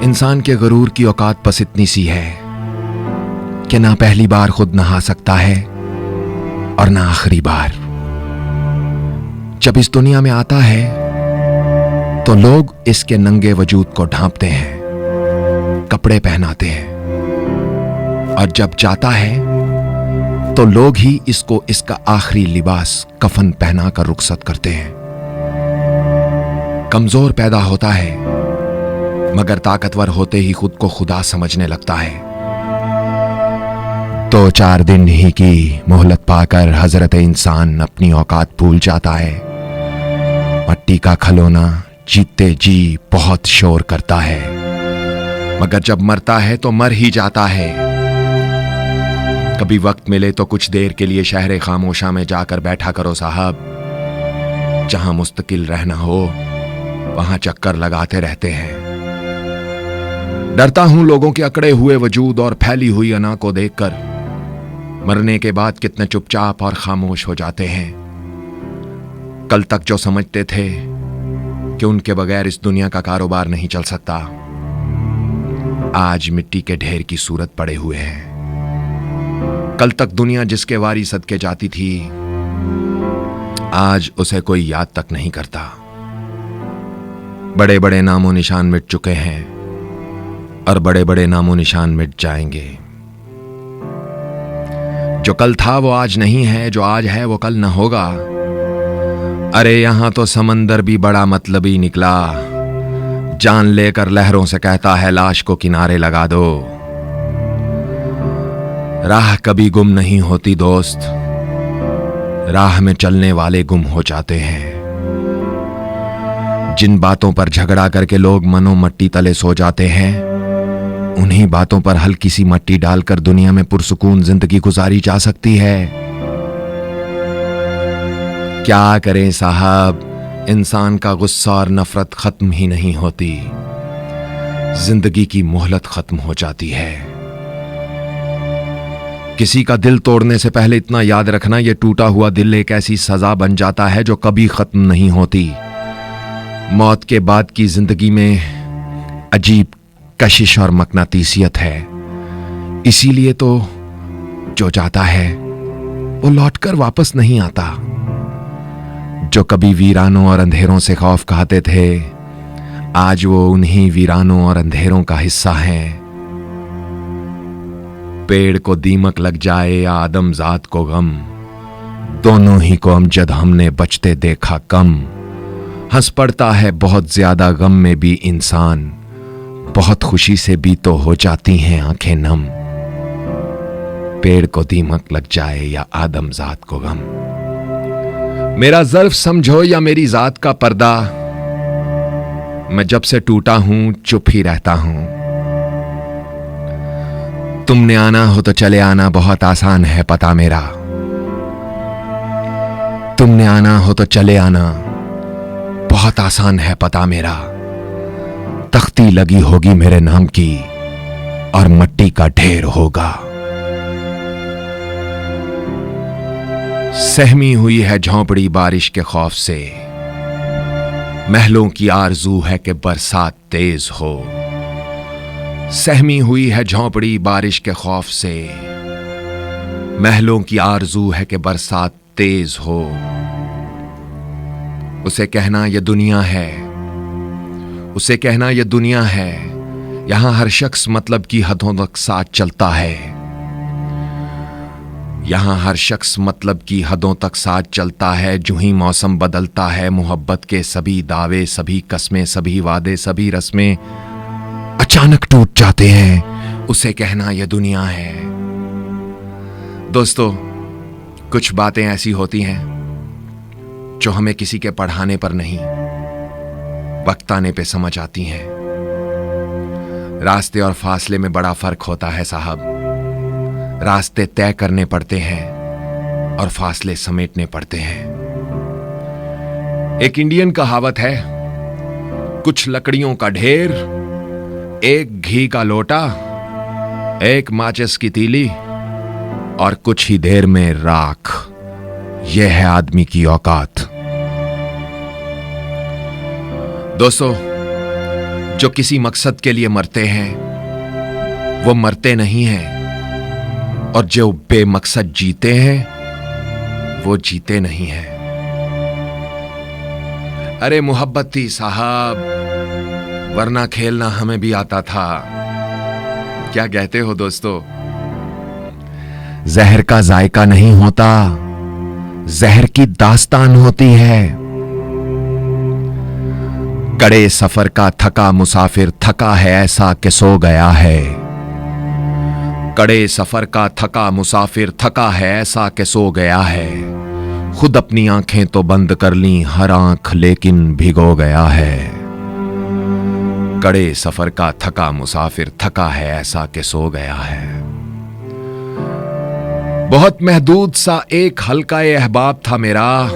इंसान के गरूर की औकात बस इतनी सी है कि ना पहली बार खुद नहा सकता है और ना आखिरी बार। जब इस दुनिया में आता है तो लोग इसके नंगे वजूद को ढांपते हैं, कपड़े पहनाते हैं, और जब जाता है तो लोग ही इसको इसका आखिरी लिबास कफन पहनाकर रुखसत करते हैं। कमजोर पैदा होता है मगर ताकतवर होते ही खुद को खुदा समझने लगता है। 2-4 दिन ही की मोहलत पाकर हजरत इंसान अपनी औकात भूल जाता है। मट्टी का खिलौना जीते जी बहुत शोर करता है, मगर जब मरता है तो मर ही जाता है। कभी वक्त मिले तो कुछ देर के लिए शहर खामोशा में जाकर बैठा करो साहब। जहां मुस्तकिल रहना हो वहां चक्कर लगाते रहते हैं। डरता हूं लोगों के अकड़े हुए वजूद और फैली हुई अना को देखकर। मरने के बाद कितने चुपचाप और खामोश हो जाते हैं। कल तक जो समझते थे कि उनके बगैर इस दुनिया का कारोबार नहीं चल सकता, आज मिट्टी के ढेर की सूरत पड़े हुए हैं। कल तक दुनिया जिसके वारी सदके जाती थी, आज उसे कोई याद तक नहीं करता। बड़े बड़े नामो निशान मिट चुके हैं और बड़े बड़े नामो निशान मिट जाएंगे। जो कल था वो आज नहीं है, जो आज है वो कल न होगा। अरे यहां तो समंदर भी बड़ा मतलबी निकला, जान लेकर लहरों से कहता है लाश को किनारे लगा दो। राह कभी गुम नहीं होती दोस्त, राह में चलने वाले गुम हो जाते हैं। जिन बातों पर झगड़ा करके लोग मनो मट्टी तले सो जाते हैं, उन्हीं बातों पर हल्की सी मट्टी डालकर दुनिया में पुरसुकून जिंदगी गुजारी जा सकती है। क्या करें साहब, इंसान का गुस्सा और नफरत खत्म ही नहीं होती। जिंदगी की मोहलत खत्म हो जाती है। किसी का दिल तोड़ने से पहले इतना याद रखना, यह टूटा हुआ दिल एक ऐसी सजा बन जाता है जो कभी खत्म नहीं होती। मौत के बाद की जिंदगी में अजीब कशिश और मकनातीसियत है। इसीलिए तो जो जाता है वो लौटकर वापस नहीं आता। जो कभी वीरानों और अंधेरों से खौफ खाते थे, आज वो उन्हीं वीरानों और अंधेरों का हिस्सा हैं। पेड़ को दीमक लग जाए या आदमजात को गम, दोनों ही को अमजद हमने बचते देखा कम। हंस पड़ता है बहुत ज्यादा गम में भी इंसान, बहुत खुशी से भी तो हो जाती हैं आंखें नम। पेड़ को दीमक लग जाए या आदमजात को गम। मेरा ज़र्फ समझो या मेरी जात का पर्दा, मैं जब से टूटा हूं चुप ही रहता हूं। तुमने आना हो तो चले आना, बहुत आसान है पता मेरा। तुमने आना हो तो चले आना, बहुत आसान है पता मेरा। तख्ती लगी होगी मेरे नाम की और मट्टी का ढेर होगा। सहमी हुई है झोंपड़ी बारिश के खौफ से, महलों की आरजू है कि बरसात तेज हो। सहमी हुई है झोंपड़ी बारिश के खौफ से, महलों की आरजू है कि बरसात तेज हो। उसे कहना ये दुनिया है, उसे कहना ये दुनिया है, यहां हर शख्स मतलब की हदों तक साथ चलता है। यहां हर शख्स मतलब की हदों तक साथ चलता है। जो ही मौसम बदलता है, मोहब्बत के सभी दावे, सभी कस्में, सभी वादे, सभी रस्में अचानक टूट जाते हैं। उसे कहना यह दुनिया है। दोस्तों, कुछ बातें ऐसी होती हैं जो हमें किसी के पढ़ाने पर नहीं, वक्त आने पे समझ आती हैं। रास्ते और फासले में बड़ा फर्क होता है साहब। रास्ते तय करने पड़ते हैं और फासले समेटने पड़ते हैं। एक इंडियन कहावत है, कुछ लकड़ियों का ढेर, एक घी का लोटा, एक माचिस की तीली और कुछ ही देर में राख। यह है आदमी की औकात। दोस्तों, जो किसी मकसद के लिए मरते हैं वो मरते नहीं हैं, और जो बेमकसद जीते हैं वो जीते नहीं हैं। अरे मोहब्बत थी साहब, वरना खेलना हमें भी आता था। क्या कहते हो दोस्तों? जहर का जायका नहीं होता, जहर की दास्तान होती है। कड़े सफर का थका मुसाफिर थका है ऐसा कि सो गया है। कड़े सफर का थका मुसाफिर थका है ऐसा कि सो गया है। खुद अपनी आंखें तो बंद कर ली, हर आंख लेकिन भिगो गया है। कड़े सफर का थका मुसाफिर थका है ऐसा कि सो गया है। बहुत महदूद सा एक हल्का अहबाब था मेरा,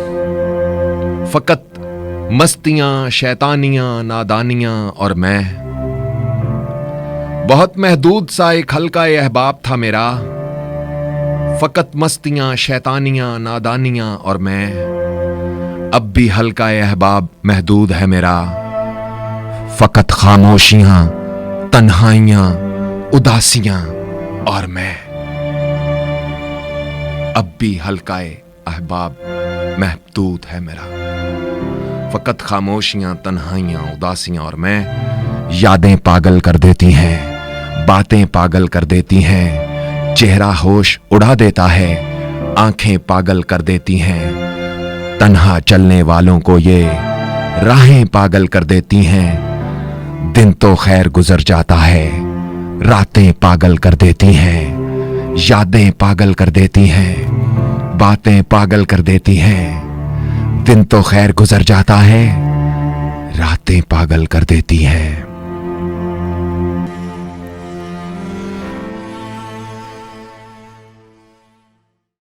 फकत मस्तियां शैतानियां नादानियां और मैं। बहुत महदूद सा एक हल्का अहबाब था मेरा, फकत मस्तियां शैतानियां नादानियां और मैं। अब भी हल्का अहबाब महदूद है मेरा, फकत खामोशियां तन्हाइयां उदासियां और मैं। अब भी हल्का अहबाब महदूद है मेरा, फकत खामोशियां तन्हाइयां उदासियां और मैं। यादें पागल कर देती हैं, बातें पागल कर देती हैं, चेहरा होश उड़ा देता है, आंखें पागल कर देती हैं। तन्हा चलने वालों को ये राहें पागल कर देती हैं। दिन तो खैर गुजर जाता है, रातें पागल कर देती हैं। यादें पागल कर देती हैं, बातें पागल कर देती हैं। दिन तो खैर गुजर जाता है, रातें पागल कर देती हैं।